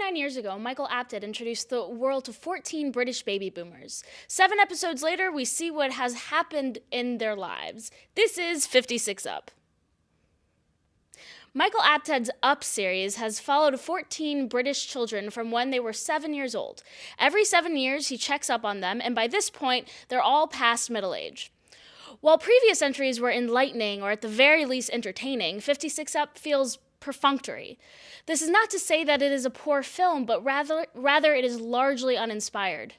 29 years ago, Michael Apted introduced the world to 14 British baby boomers. 7 episodes later, we see what has happened in their lives. This is 56 Up. Michael Apted's Up series has followed 14 British children from when they were 7 years old. Every 7 years, he checks up on them, and by this point, they're all past middle age. While previous entries were enlightening or at the very least entertaining, 56 Up feels perfunctory. This is not to say that it is a poor film, but rather it is largely uninspired.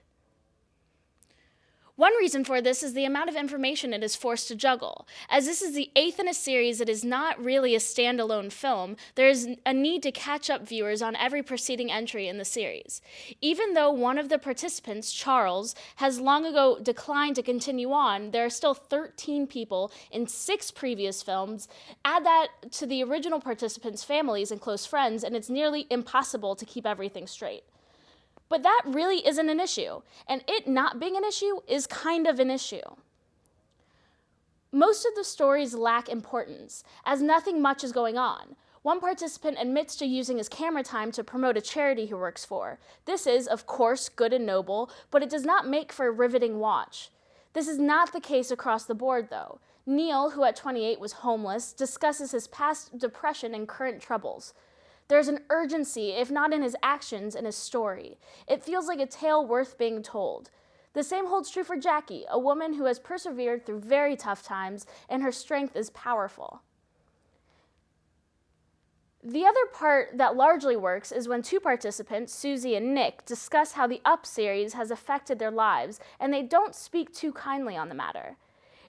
One reason for this is the amount of information it is forced to juggle. As this is the 8th in a series that is not really a standalone film, there is a need to catch up viewers on every preceding entry in the series. Even though one of the participants, Charles, has long ago declined to continue on, there are still 13 people in 6 previous films. Add that to the original participants' families and close friends, and it's nearly impossible to keep everything straight. But that really isn't an issue, and it not being an issue is kind of an issue. Most of the stories lack importance, as nothing much is going on. One participant admits to using his camera time to promote a charity he works for. This is, of course, good and noble, but it does not make for a riveting watch. This is not the case across the board, though. Neil, who at 28 was homeless, discusses his past depression and current troubles. There's an urgency, if not in his actions, in his story. It feels like a tale worth being told. The same holds true for Jackie, a woman who has persevered through very tough times, and her strength is powerful. The other part that largely works is when 2 participants, Susie and Nick, discuss how the Up series has affected their lives, and they don't speak too kindly on the matter.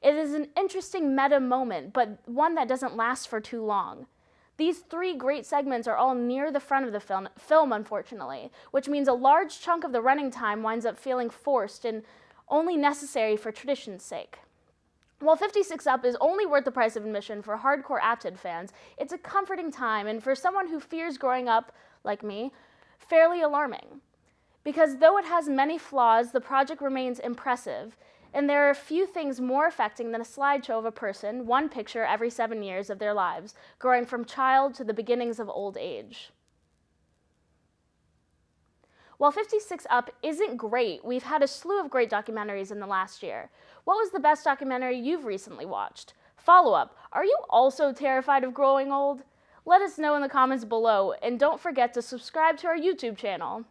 It is an interesting meta moment, but one that doesn't last for too long. These 3 great segments are all near the front of the film, unfortunately, which means a large chunk of the running time winds up feeling forced and only necessary for tradition's sake. While 56 Up is only worth the price of admission for hardcore Apted fans, it's a comforting time, and for someone who fears growing up, like me, fairly alarming. Because though it has many flaws, the project remains impressive, and there are few things more affecting than a slideshow of a person, one picture every 7 years of their lives, growing from child to the beginnings of old age. While 56 Up isn't great, we've had a slew of great documentaries in the last year. What was the best documentary you've recently watched? Follow-up, are you also terrified of growing old? Let us know in the comments below, and don't forget to subscribe to our YouTube channel.